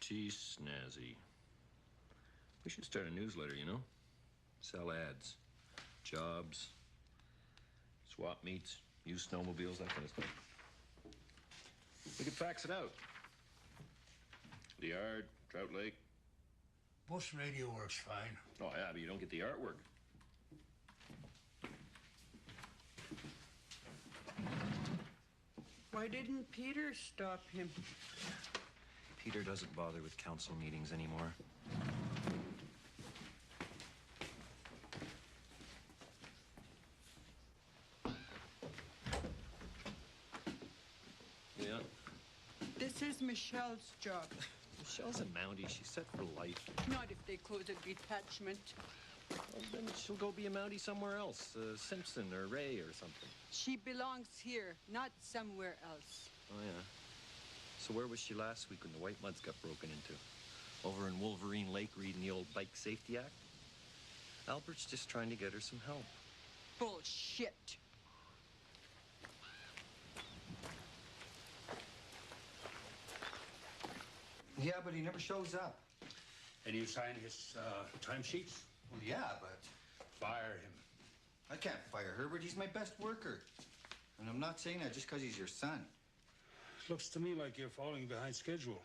Pretty snazzy. We should start a newsletter, you know? Sell ads, jobs, swap meets, used snowmobiles, that kind of stuff. We could fax it out. The Yard, Trout Lake. Bus radio works fine. Oh, yeah, but you don't get the artwork. Why didn't Peter stop him? Peter doesn't bother with council meetings anymore. Yeah. This is Michelle's job. Michelle's a Mountie. She's set for life. Not if they close a detachment. Well, then she'll go be a Mountie somewhere else. Simpson or Ray or something. She belongs here, not somewhere else. Oh, yeah. So where was she last week when the White Muds got broken into? Over in Wolverine Lake reading the old Bike Safety Act? Albert's just trying to get her some help. Bullshit. Yeah, but he never shows up. And you sign his timesheets? Well, yeah, but Fire him. I can't fire Herbert. He's my best worker. And I'm not saying that just because he's your son. Looks to me like you're falling behind schedule.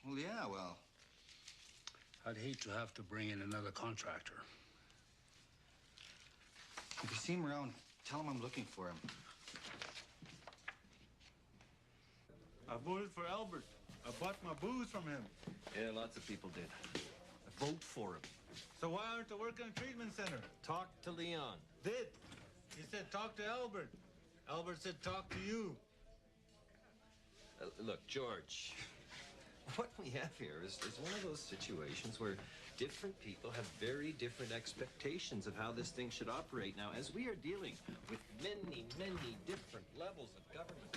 Well, yeah, well. I'd hate to have to bring in another contractor. If you see him around, tell him I'm looking for him. I voted for Albert. I bought my booze from him. Yeah, lots of people did. Vote for him. So why aren't I working in a treatment center? Talk to Leon. Did. He said talk to Albert. Albert said talk to you. Look, George, what we have here is one of those situations where different people have very different expectations of how this thing should operate. Now, as we are dealing with many, many different levels of government.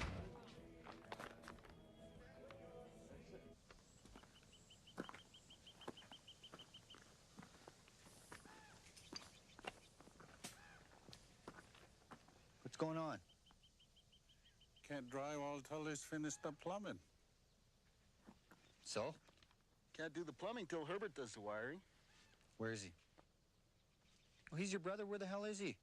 What's going on? Can't drywall till he's finished the plumbing. So? Can't do the plumbing till Herbert does the wiring. Where is he? Well, he's your brother. Where the hell is he?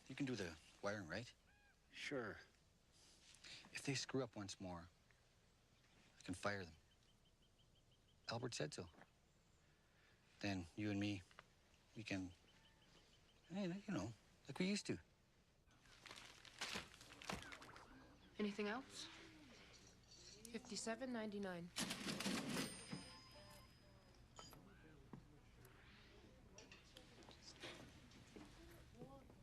You can do the wiring, right? Sure. If they screw up once more, I can fire them. Albert said so. Then you and me, we can, you know, like we used to. Anything else? 57.99.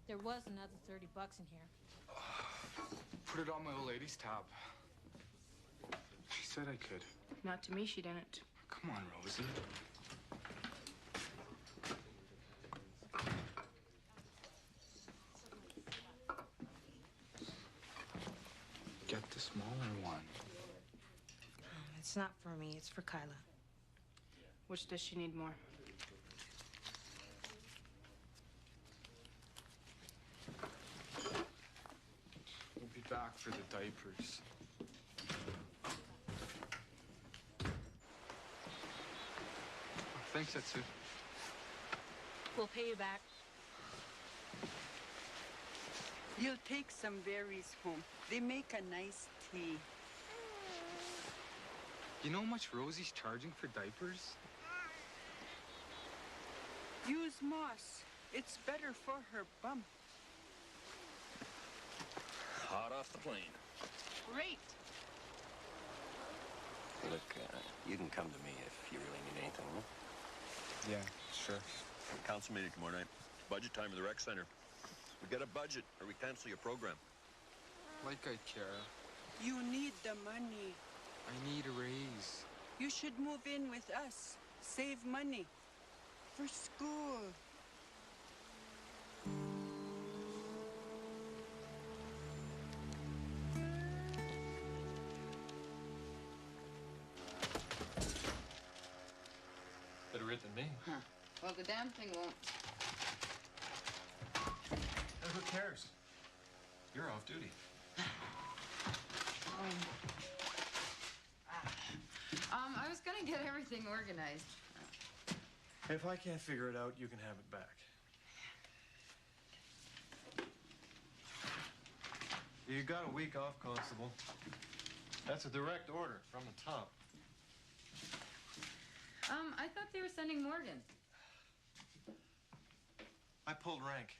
There was another $30 in here. Put it on my old lady's tab. She said I could. Not to me, she didn't. Come on, Rosie. Get the smaller one. It's not for me, it's for Kyla. Which does she need more? We'll be back for the diapers. Thanks, Etsu. We'll pay you back. You'll take some berries home. They make a nice tea. You know how much Rosie's charging for diapers? Use moss. It's better for her bum. Hot off the plane. Great. Look, you can come to me if you really need anything, huh? Yeah, sure. Council meeting tomorrow night. Budget time at the rec center. We get a budget or we cancel your program. Like I care. You need the money. I need a raise. You should move in with us. Save money. For school. Better it than me. Huh. Well, the damn thing won't. And who cares? You're off duty. I was gonna get everything organized. If I can't figure it out, you can have it back. You got a week off, Constable. That's a direct order from the top. I thought they were sending Morgan. I pulled rank.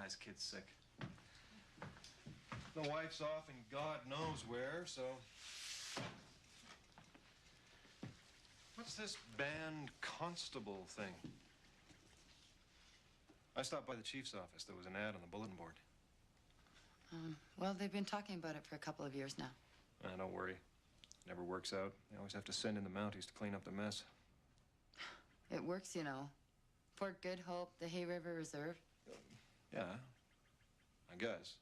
This kid's sick. The wife's off and God knows where, so... What's this band constable thing? I stopped by the chief's office. There was an ad on the bulletin board. Well, they've been talking about it for a couple of years now. Don't worry. Never works out. They always have to send in the Mounties to clean up the mess. It works, you know. Fort Good Hope, the Hay River Reserve. Yeah, I guess.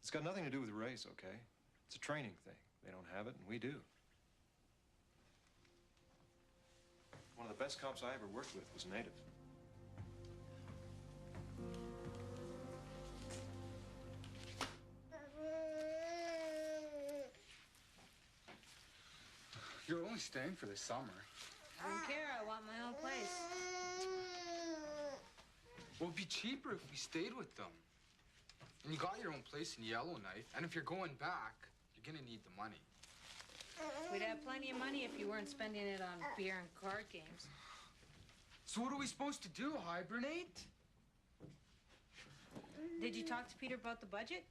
It's got nothing to do with race, okay? It's a training thing. They don't have it, and we do. One of the best cops I ever worked with was native. You're only staying for the summer. I don't care. I want my own place. Well, it'd be cheaper if we stayed with them. And you got your own place in Yellowknife. And if you're going back, you're gonna need the money. We'd have plenty of money if you weren't spending it on beer and card games. So what are we supposed to do, hibernate? Did you talk to Peter about the budget?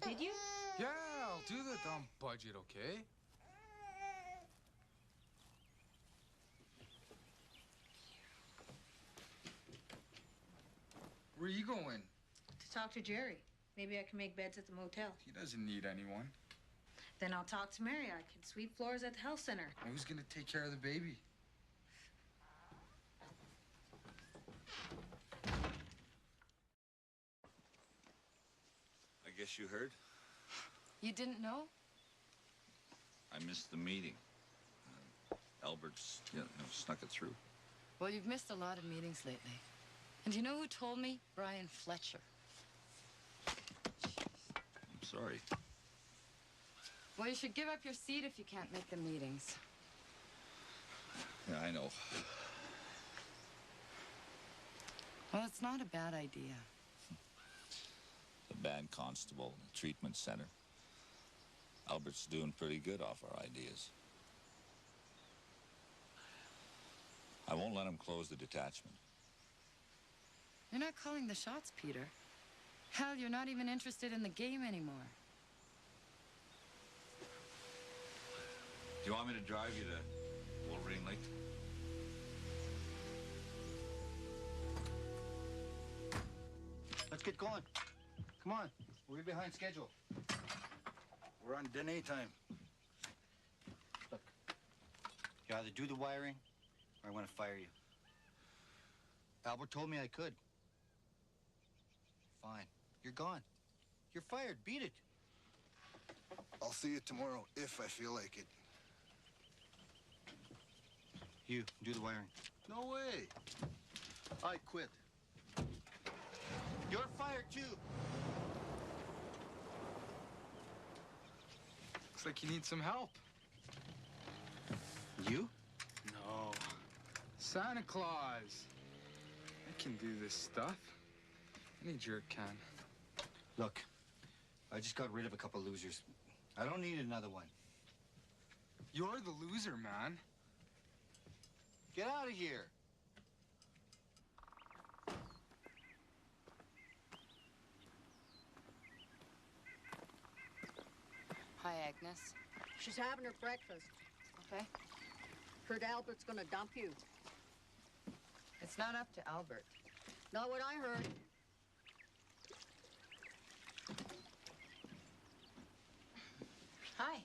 Did you? Yeah, I'll do the dumb budget, okay? Where are you going? To talk to Jerry. Maybe I can make beds at the motel. He doesn't need anyone. Then I'll talk to Mary. I can sweep floors at the health center. And who's gonna take care of the baby? I guess you heard? You didn't know? I missed the meeting. Albert's, snuck it through. Well, you've missed a lot of meetings lately. And you know who told me? Brian Fletcher. I'm sorry. Well, you should give up your seat if you can't make the meetings. Yeah, I know. Well, it's not a bad idea. The band constable, the treatment center. Albert's doing pretty good off our ideas. I won't let him close the detachment. You're not calling the shots, Peter. Hell, you're not even interested in the game anymore. Do you want me to drive you to Wolverine Lake? Let's get going. Come on. We're behind schedule. We're on dinner time. Look, you either do the wiring or I want to fire you. Albert told me I could. Fine. You're gone. You're fired. Beat it. I'll see you tomorrow if I feel like it. You, do the wiring. No way. I quit. You're fired too. Looks like you need some help. You? No. Santa Claus. I can do this stuff. Any jerk can. Look, I just got rid of a couple losers. I don't need another one. You're the loser, man. Get out of here. Hi, Agnes. She's having her breakfast. Okay. Heard Albert's gonna dump you. It's not up to Albert. Not what I heard. Hi.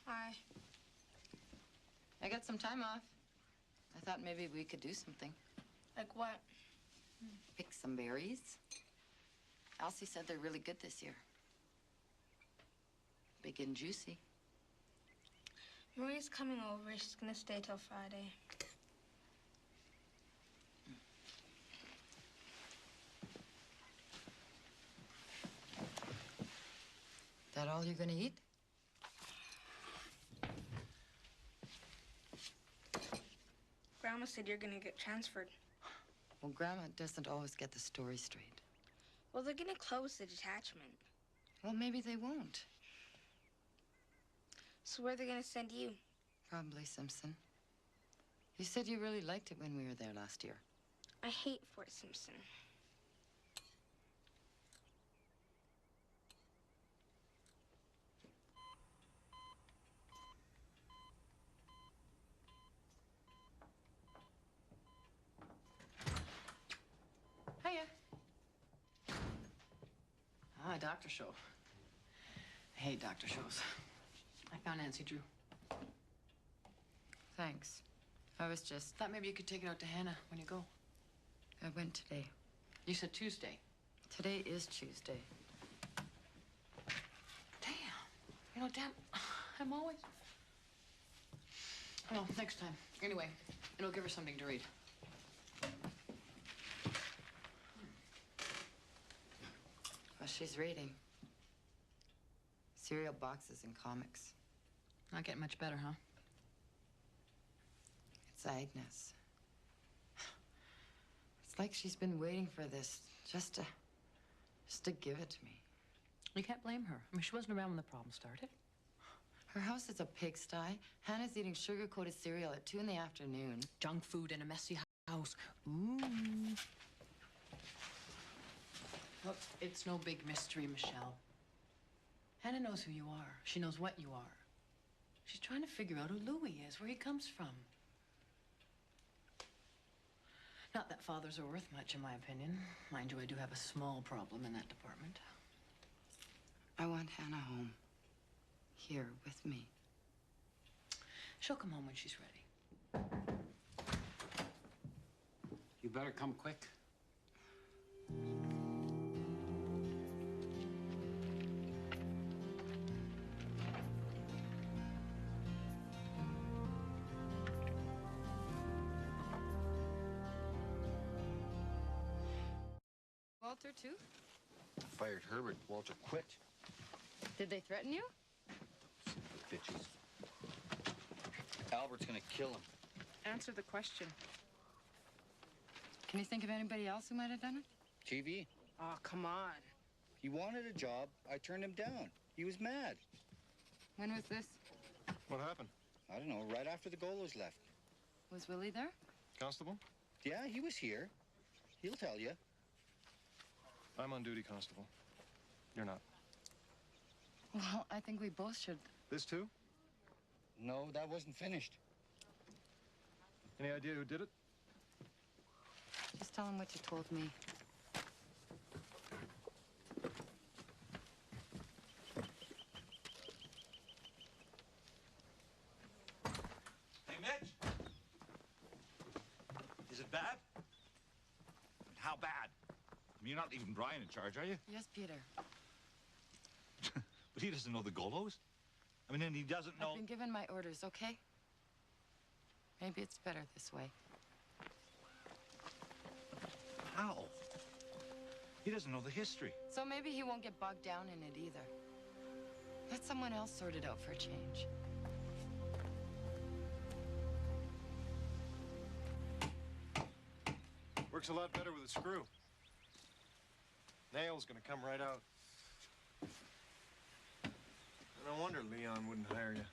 Hi. I got some time off. I thought maybe we could do something. Like what? Pick some berries. Elsie said they're really good this year. Big and juicy. Marie's coming over. She's gonna stay till Friday. That all you're gonna eat? Grandma said you're gonna get transferred. Well, Grandma doesn't always get the story straight. Well, they're gonna close the detachment. Well, maybe they won't. So where are they gonna send you? Probably Simpson. You said you really liked it when we were there last year. I hate Fort Simpson. Hiya. Ah, doctor show. I hate doctor shows. I found Nancy Drew. Thanks. I was just... Thought maybe you could take it out to Hannah when you go. I went today. You said Tuesday. Today is Tuesday. Damn. You know, damn, I'm always... Well, next time. Anyway, it'll give her something to read. Well, she's reading. Cereal boxes and comics. Not getting much better, huh? It's Agnes. It's like she's been waiting for this just to give it to me. You can't blame her. I mean, she wasn't around when the problem started. Her house is a pigsty. Hannah's eating sugar-coated cereal at 2 in the afternoon. Junk food in a messy house. Ooh. Look, it's no big mystery, Michelle. Hannah knows who you are. She knows what you are. She's trying to figure out who Louis is, where he comes from. Not that fathers are worth much, in my opinion. Mind you, I do have a small problem in that department. I want Hannah home. Here, with me. She'll come home when she's ready. You better come quick. Walter, too? Fired Herbert. Walter quit. Did they threaten you? Bitches. Albert's gonna kill him. Answer the question. Can you think of anybody else who might have done it? TV. Oh, come on. He wanted a job. I turned him down. He was mad. When was this? What happened? I don't know, right after the Golos left. Was Willie there? Constable? Yeah, he was here. He'll tell you. I'm on duty, Constable. You're not. Well, I think we both should. This too? No, that wasn't finished. Any idea who did it? Just tell him what you told me. Hey, Mitch. Is it bad? How bad? I mean, you're not leaving Brian in charge, are you? Yes, Peter. But he doesn't know the Golos. I mean, and he doesn't know... I've been given my orders, okay? Maybe it's better this way. How? He doesn't know the history. So maybe he won't get bogged down in it either. Let someone else sort it out for a change. Works a lot better with a screw. Nail's gonna come right out. No wonder Leon wouldn't hire you.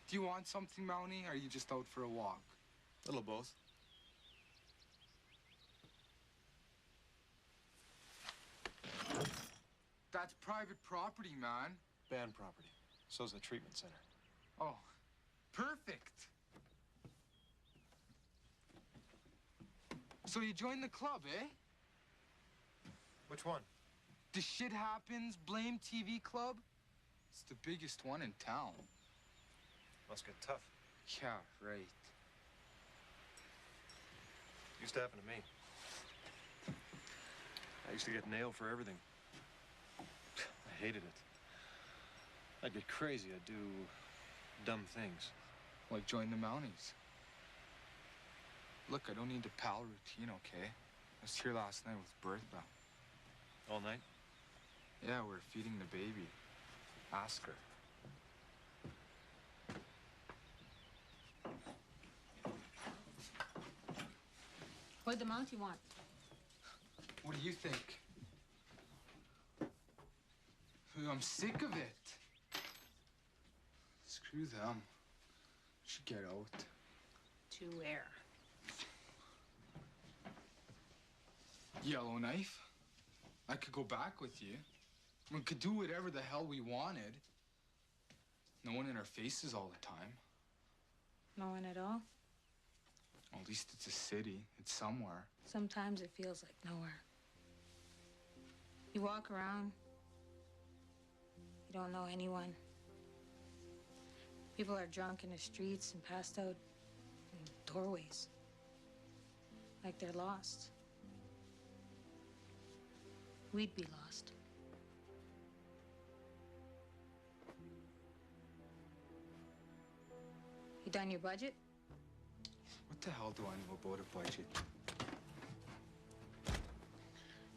Do you want something, Mountie, or are you just out for a walk? A little of both. That's private property, man. Band property. So's the treatment center. Oh, perfect. So you joined the club, eh? Which one? The Shit Happens Blame TV Club? It's the biggest one in town. Must get tough. Yeah, right. Used to happen to me. I used to get nailed for everything. I hated it. I'd get crazy. I'd do dumb things. Like join the Mounties. Look, I don't need the pal routine, okay? I was here last night with Bertha. All night? Yeah, we're feeding the baby. Ask her. What the Mountie want? What do you think? I'm sick of it. Screw them. Should get out. To where? Yellowknife. I could go back with you. We could do whatever the hell we wanted. No one in our faces all the time. No one at all? Well, at least it's a city. It's somewhere. Sometimes it feels like nowhere. You walk around, you don't know anyone. People are drunk in the streets and passed out in doorways. Like they're lost. We'd be lost. You done your budget? What the hell do I know about a budget?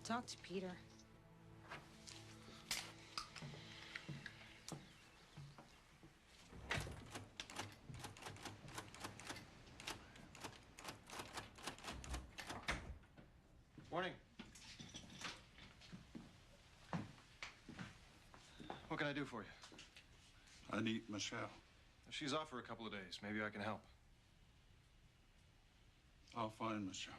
Talk to Peter. Morning. What can I do for you? I need Michelle. She's off for a couple of days. Maybe I can help. I'll find Michelle.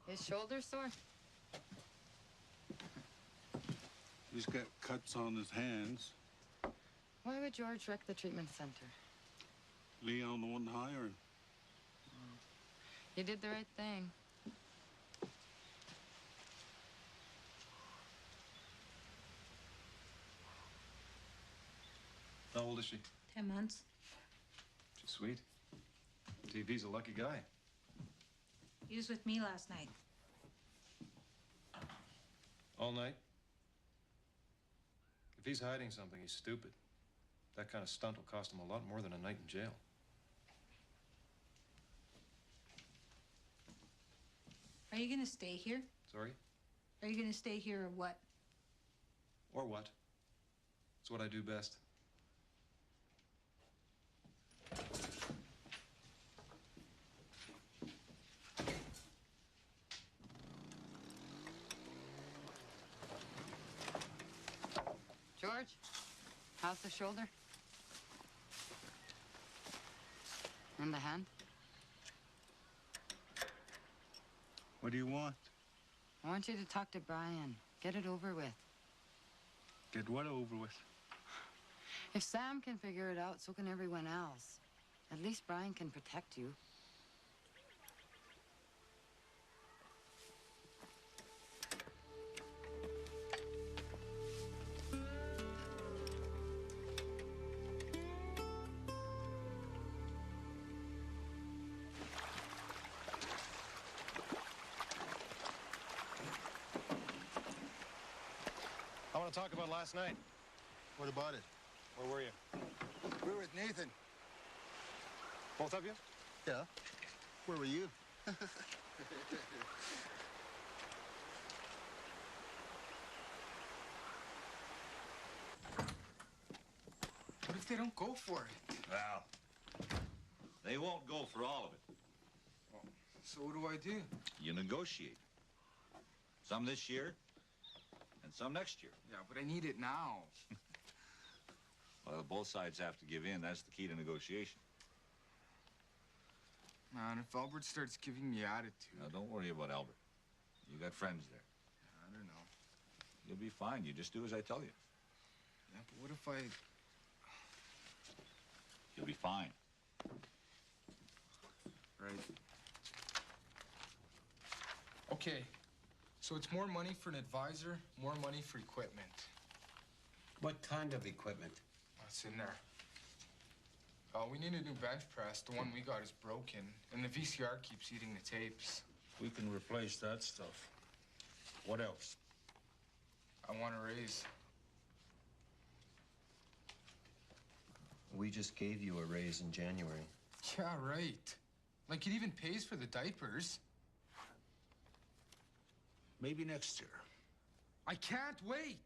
His shoulder sore? He's got cuts on his hands. Why would George wreck the treatment center? Leon wouldn't hire him. You did the right thing. How old is she? 10 months. She's sweet. TV's a lucky guy. He was with me last night. All night? If he's hiding something, he's stupid. That kind of stunt will cost him a lot more than a night in jail. Are you gonna stay here? Sorry? Are you gonna stay here or what? Or what? It's what I do best. George, how's the shoulder? And the hand? What do you want? I want you to talk to Brian. Get it over with. Get what over with? If Sam can figure it out, so can everyone else. At least Brian can protect you. I want to talk about last night. What about it? Where were you? We were with Nathan. Both of you? Yeah. Where were you? What if they don't go for it? Well, they won't go for all of it. So what do I do? You negotiate. Some this year, and some next year. Yeah, but I need it now. Well, both sides have to give in. That's the key to negotiation. Man, if Albert starts giving me attitude... Now, don't worry about Albert. You got friends there. I don't know. You'll be fine. You just do as I tell you. Yeah, but what if I... You'll be fine. Right. Okay. So it's more money for an advisor, more money for equipment. What kind of equipment? What's in there? We need a new bench press. The one we got is broken, and the VCR keeps eating the tapes. We can replace that stuff. What else? I want a raise. We just gave you a raise in January. Yeah, right. Like, it even pays for the diapers. Maybe next year. I can't wait.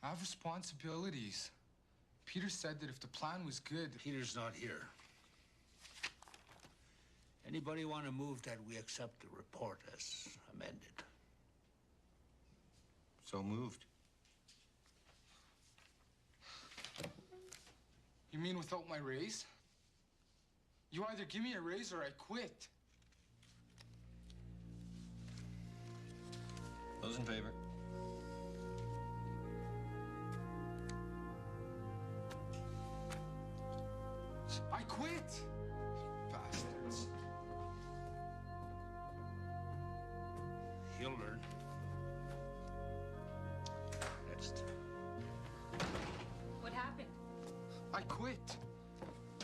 I have responsibilities. Peter said that if the plan was good... Peter's not here. Anybody want to move that we accept the report as amended? So moved. You mean without my raise? You either give me a raise or I quit. Those in favor? I quit! Bastards. He'll learn. Next. What happened? I quit.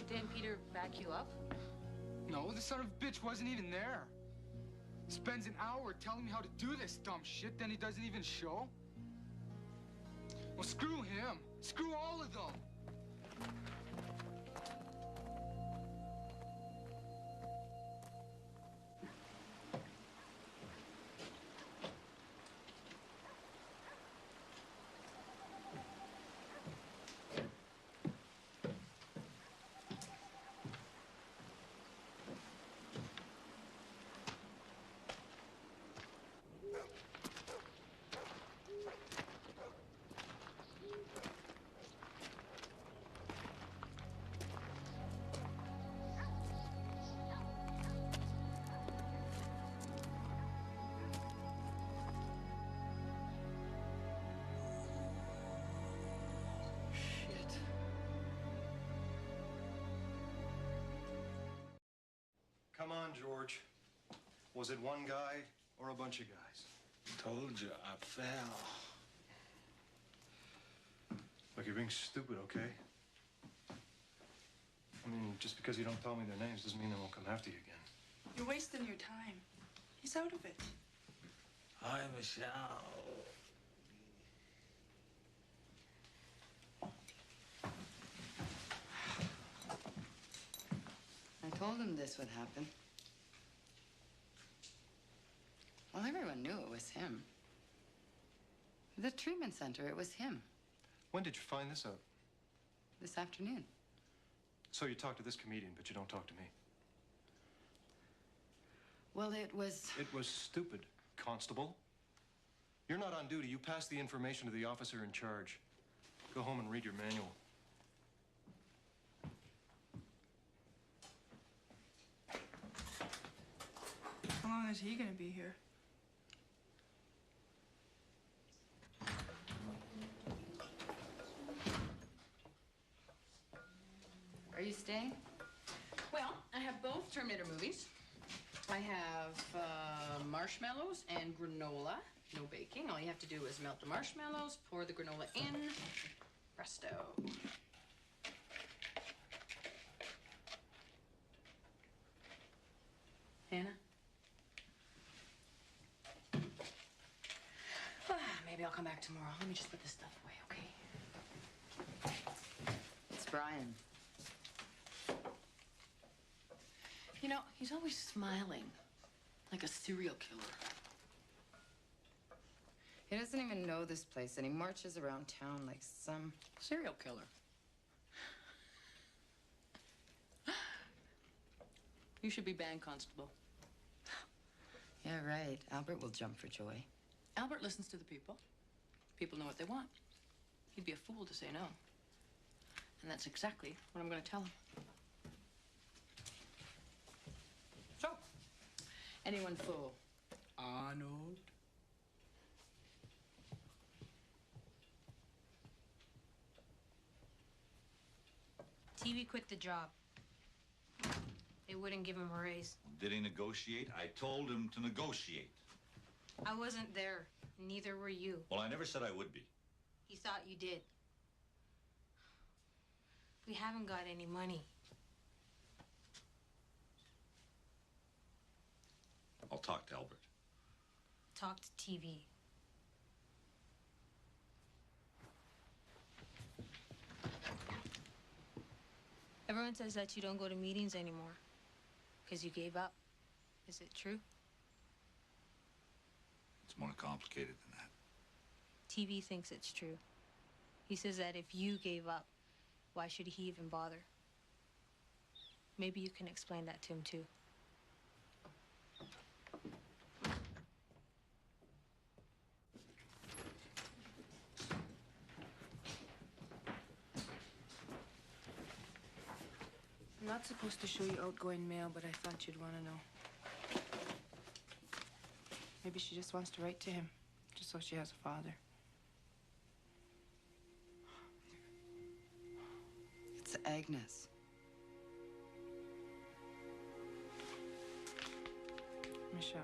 Didn't Peter back you up? No, the son of a bitch wasn't even there. Spends an hour telling me how to do this dumb shit, then he doesn't even show. Well, screw him. Screw all of them. Come on, George. Was it one guy or a bunch of guys? Told you, I fell. Look, you're being stupid, okay? I mean, just because you don't tell me their names doesn't mean they won't come after you again. You're wasting your time. He's out of it. Hi, Michelle. I told him this would happen. Well, everyone knew it was him. The treatment center, it was him. When did you find this out? This afternoon. So you talk to this comedian, but you don't talk to me. Well, it was... It was stupid, Constable. You're not on duty. You pass the information to the officer in charge. Go home and read your manual. How long is he gonna be here? Are you staying? Well, I have both Terminator movies. I have marshmallows and granola. No baking. All you have to do is melt the marshmallows, pour the granola in. Presto. Hannah? Maybe I'll come back tomorrow. Let me just put this stuff away, okay? It's Brian. You know, he's always smiling, like a serial killer. He doesn't even know this place, and he marches around town like some serial killer. You should be band constable. Yeah, right. Albert will jump for joy. Albert listens to the people. People know what they want. He'd be a fool to say no. And that's exactly what I'm going to tell him. So, anyone fool? Arnold? TV quit the job. They wouldn't give him a raise. Did he negotiate? I told him to negotiate. I wasn't there. Neither were you. Well, I never said I would be. He thought you did. We haven't got any money. I'll talk to Albert. Talk to TV. Everyone says that you don't go to meetings anymore because you gave up. Is it true? It's more complicated than that. TV thinks it's true. He says that if you gave up, why should he even bother? Maybe you can explain that to him, too. I'm not supposed to show you outgoing mail, but I thought you'd want to know. Maybe she just wants to write to him, just so she has a father. It's Agnes. Michelle.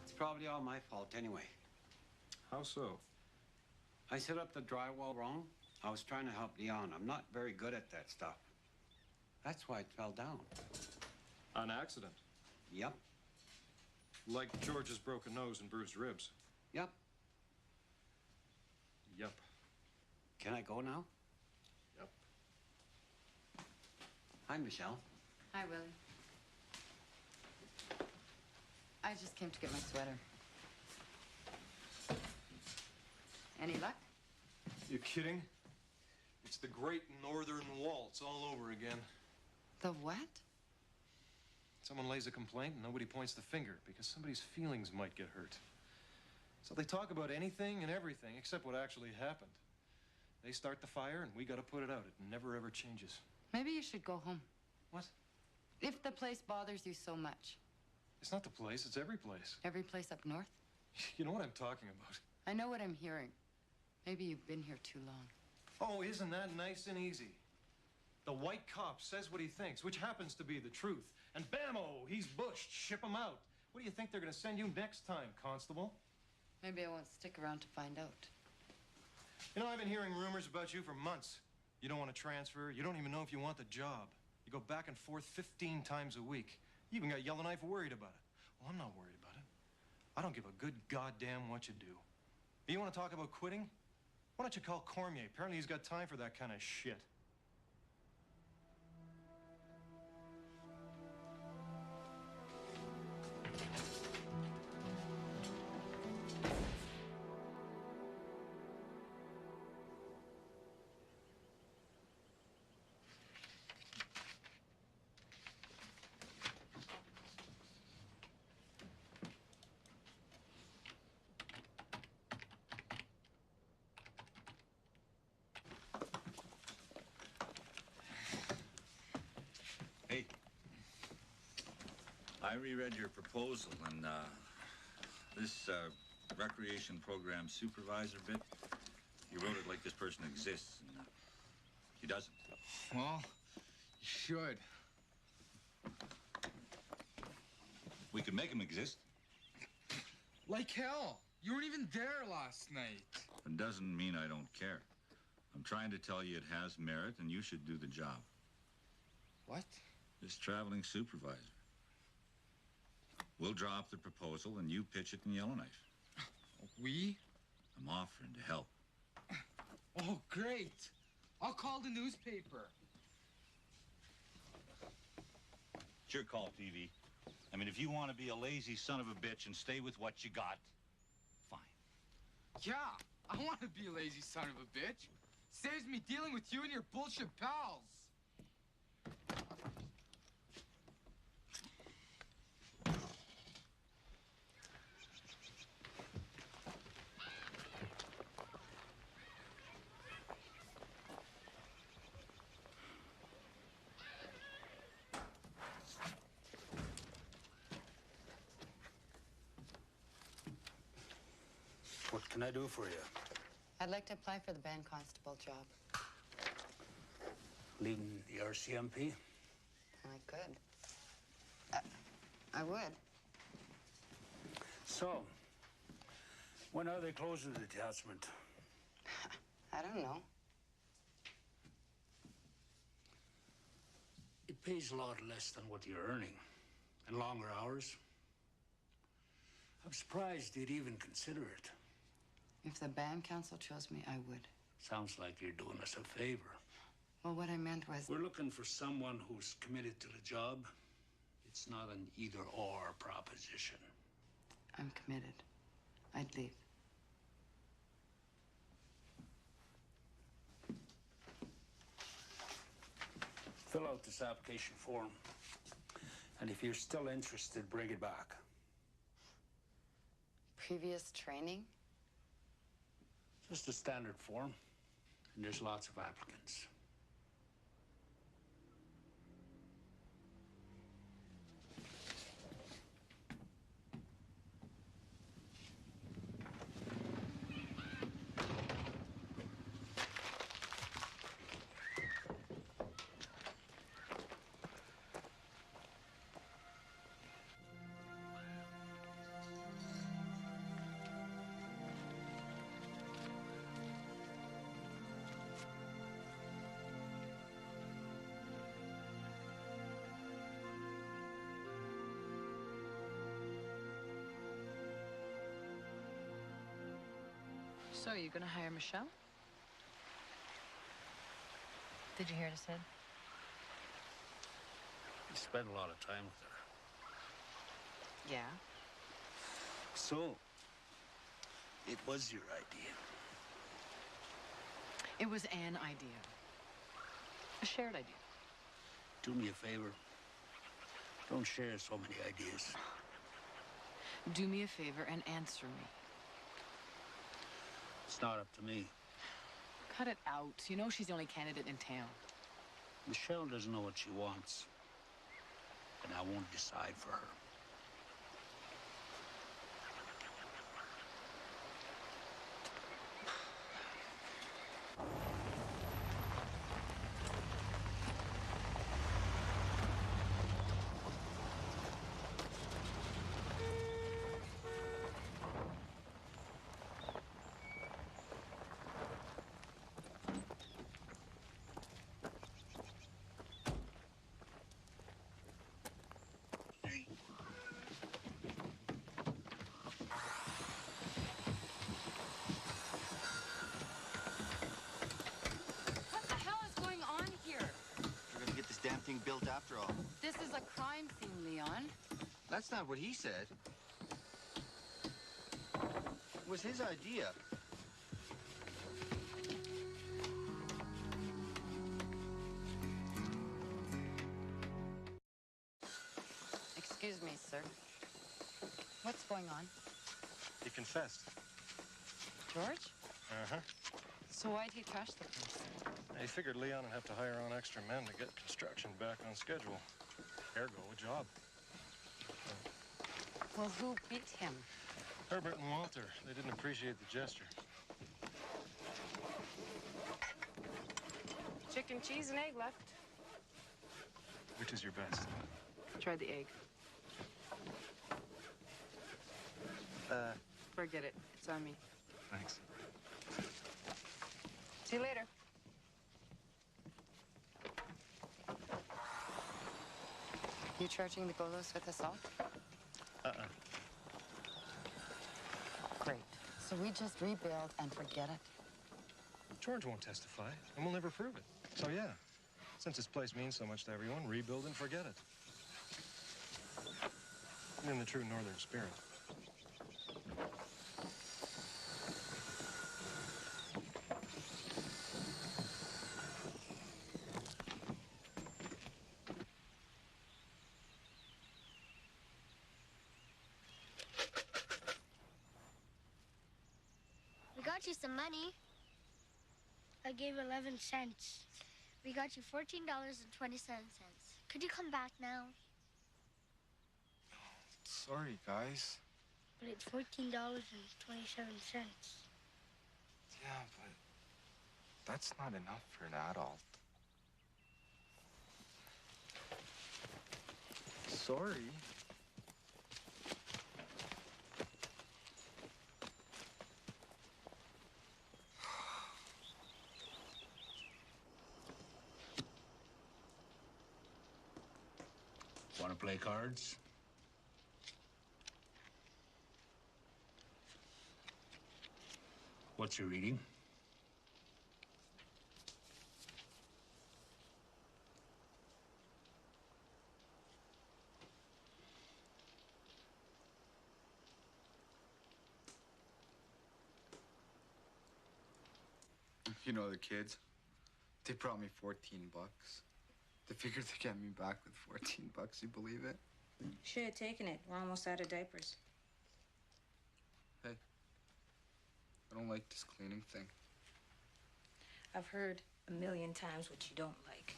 It's probably all my fault anyway. How so? I set up the drywall wrong. I was trying to help Leon. I'm not very good at that stuff. That's why it fell down. On accident? Yep. Like George's broken nose and bruised ribs? Yep. Yep. Can I go now? Yep. Hi, Michelle. Hi, Willie. I just came to get my sweater. Any luck? You kidding? It's the Great Northern Waltz all over again. The what? Someone lays a complaint and nobody points the finger because somebody's feelings might get hurt. So they talk about anything and everything except what actually happened. They start the fire and we gotta put it out. It never ever changes. Maybe you should go home. What? If the place bothers you so much. It's not the place, it's every place. Every place up north? You know what I'm talking about. I know what I'm hearing. Maybe you've been here too long. Oh, isn't that nice and easy? The white cop says what he thinks, which happens to be the truth. And bam-o, he's bushed. Ship him out. What do you think they're gonna send you next time, Constable? Maybe I won't stick around to find out. You know, I've been hearing rumors about you for months. You don't want to transfer. You don't even know if you want the job. You go back and forth 15 times a week. You even got Yellowknife worried about it. Well, I'm not worried about it. I don't give a good goddamn what you do. You want to talk about quitting? Why don't you call Cormier? Apparently he's got time for that kind of shit. Hey, I reread your proposal, and this recreation program supervisor bit, you wrote it like this person exists, and he doesn't. Well, you should. We could make him exist. Like hell. You weren't even there last night. It doesn't mean I don't care. I'm trying to tell you it has merit, and you should do the job. What? This traveling supervisor. We'll draw up the proposal, and you pitch it in Yellowknife. We? I'm offering to help. Oh, great. I'll call the newspaper. It's your call, TV. I mean, if you want to be a lazy son of a bitch and stay with what you got, fine. Yeah, I want to be a lazy son of a bitch. Saves me dealing with you and your bullshit pals. What can I do for you? I'd like to apply for the band constable job. Leading the RCMP? I could. I would. So, When are they closing the detachment? I don't know. It pays a lot less than what you're earning, and longer hours. I'm surprised you'd even consider it. If the band council chose me, I would. Sounds like you're doing us a favor. Well, what I meant was... We're looking for someone who's committed to the job. It's not an either-or proposition. I'm committed. I'd leave. Fill out this application form. And if you're still interested, bring it back. Previous training? Just a standard form. And there's lots of applicants. So, you gonna hire Michelle? Did you hear what I said? You spent a lot of time with her. Yeah. So, it was your idea. It was an idea. A shared idea. Do me a favor. Don't share so many ideas. Do me a favor and answer me. It's not up to me. Cut it out. You know she's the only candidate in town. Michelle doesn't know what she wants. And I won't decide for her. Damn thing built after all. This is a crime scene, Leon. That's not what he said. It was his idea. Excuse me, sir. What's going on? He confessed. George? Uh-huh. So why'd he trash the place? He figured Leon would have to hire on extra men to get construction back on schedule. Ergo, a job. Well, who beat him? Herbert and Walter. They didn't appreciate the gesture. Chicken, cheese, and egg left. Which is your best? Try the egg. Forget it. It's on me. Thanks. See you later. You charging the Golos with assault? Great. So we just rebuild and forget it? George won't testify, and we'll never prove it. So, yeah, since this place means so much to everyone, rebuild and forget it. In the true northern spirit. We got you some money. I gave 11 cents. We got you $14.27. Could you come back now? Sorry, guys. But it's $14.27. Yeah, but that's not enough for an adult. Sorry. Want to play cards? What's your reading? You know the kids, they brought me 14 bucks. They figured to get me back with 14 bucks, you believe it? Should have taken it. We're almost out of diapers. Hey, I don't like this cleaning thing. I've heard a million times what you don't like.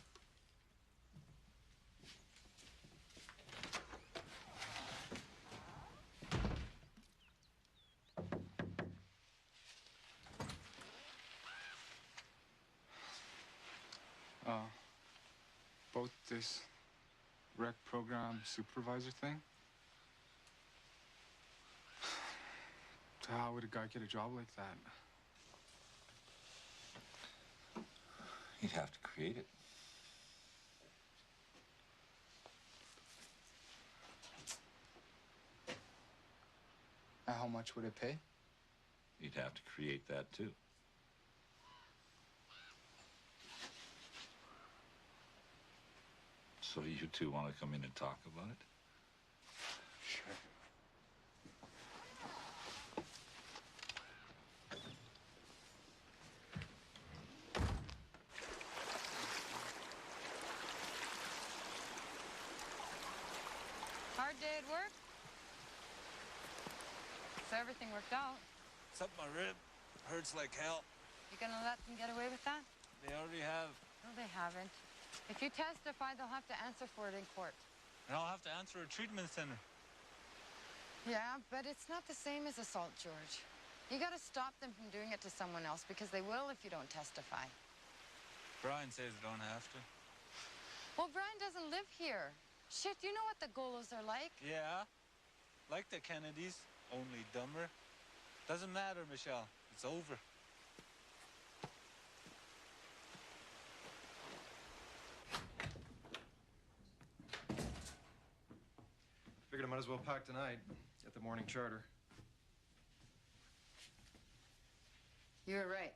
About this rec program supervisor thing. How would a guy get a job like that? You'd have to create it. How much would it pay? You'd have to create that too. So you two want to come in and talk about it? Sure. Hard day at work? So everything worked out. Except my rib. Hurts like hell. You gonna let them get away with that? They already have. No, they haven't. If you testify, they'll have to answer for it in court. And I'll have to answer a treatment center. Yeah, but it's not the same as assault, George. You gotta stop them from doing it to someone else because they will if you don't testify. Brian says I don't have to. Well, Brian doesn't live here. Shit, you know what the Golos are like. Yeah, like the Kennedys, only dumber. Doesn't matter, Michelle. It's over. Figured I might as well pack tonight. Get the morning charter. You're right.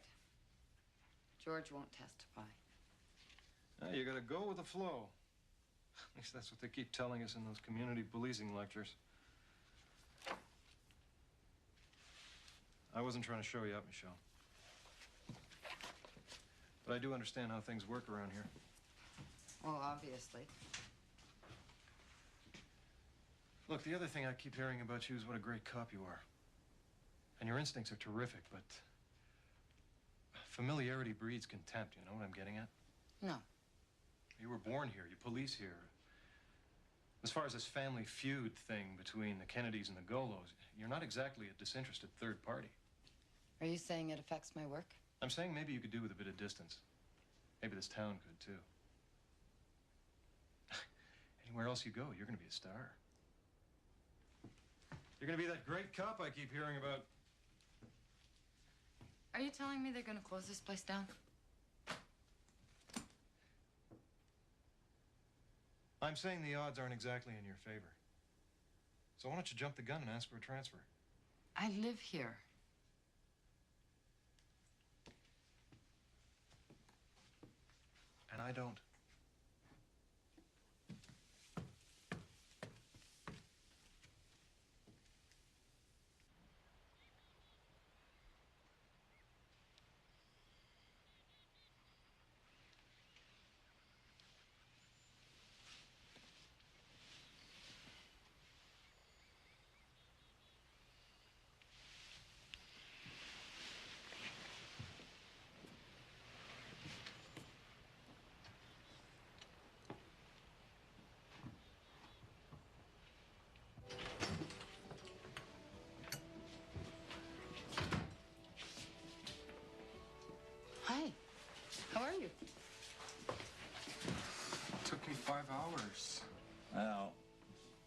George won't testify. You gotta go with the flow. At least that's what they keep telling us in those community policing lectures. I wasn't trying to show you up, Michelle. But I do understand how things work around here. Well, obviously. Look, the other thing I keep hearing about you is what a great cop you are. And your instincts are terrific, but familiarity breeds contempt, you know what I'm getting at? No. You were born here, you police here. As far as this family feud thing between the Kennedys and the Golos, you're not exactly a disinterested third party. Are you saying it affects my work? I'm saying maybe you could do with a bit of distance. Maybe this town could, too. Anywhere else you go, you're gonna be a star. You're gonna be that great cop I keep hearing about. Are you telling me they're gonna close this place down? I'm saying the odds aren't exactly in your favor. So why don't you jump the gun and ask for a transfer? I live here. And I don't. Hi. How are you? It took me 5 hours. Now,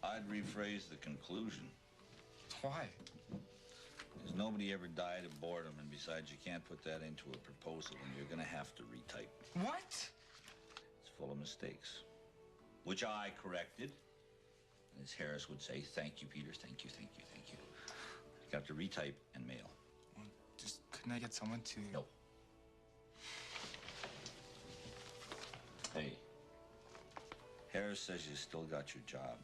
I'd rephrase the conclusion. Why? Because nobody ever died of boredom, and besides, you can't put that into a proposal, and you're gonna have to retype. What? It's full of mistakes, which I corrected. As Harris would say, thank you, Peter, thank you, thank you, thank you. You got to retype and mail. Well, just couldn't I get someone to... No. Hey, Harris says you still got your job.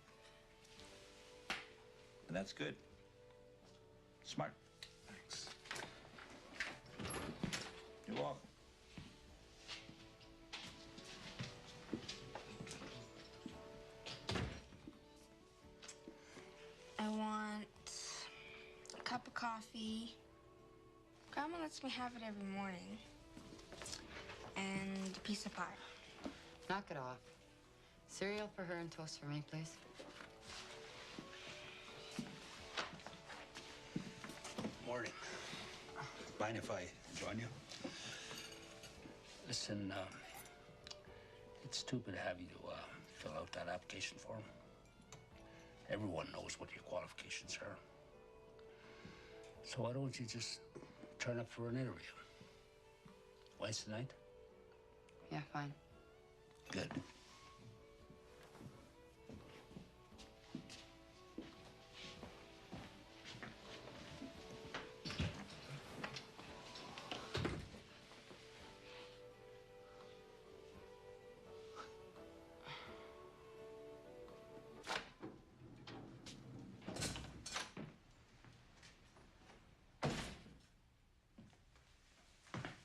And that's good. Smart. Thanks. You're welcome. I want a cup of coffee. Grandma lets me have it every morning. And a piece of pie. Knock it off. Cereal for her and toast for me, please. Morning. Mind if I join you? Listen, it's stupid to have you fill out that application form. Everyone knows what your qualifications are. So why don't you just turn up for an interview? Wednesday night? Yeah, fine. Good.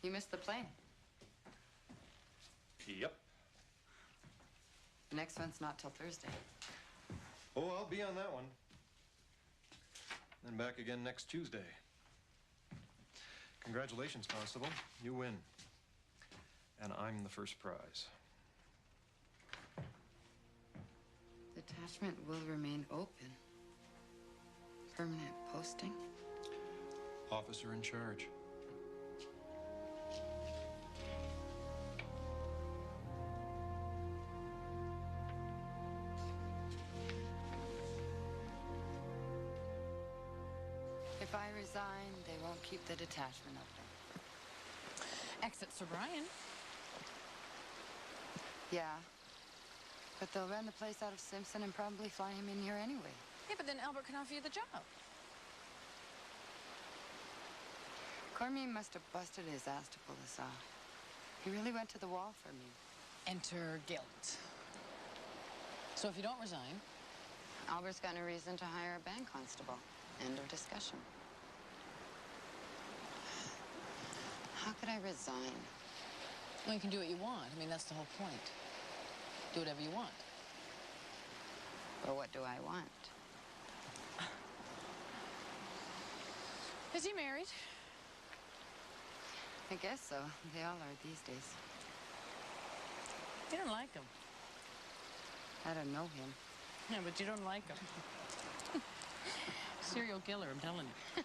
You missed the plane. Yep. The next one's not till Thursday. Oh, I'll be on that one. Then back again next Tuesday. Congratulations, Constable. You win. And I'm the first prize. The attachment will remain open. Permanent posting. Officer in charge. If I resign, they won't keep the detachment open. Exit Sir Brian. Yeah. But they'll rent the place out of Simpson and probably fly him in here anyway. Yeah, but then Albert can offer you the job. Cormier must have busted his ass to pull this off. He really went to the wall for me. Enter guilt. So if you don't resign... Albert's got no reason to hire a bank constable. End of discussion. How could I resign? Well, you can do what you want. I mean, that's the whole point. Do whatever you want. Or what do I want? Is he married? I guess so. They all are these days. You don't like him. I don't know him. Yeah, but you don't like him. Serial killer, I'm telling you.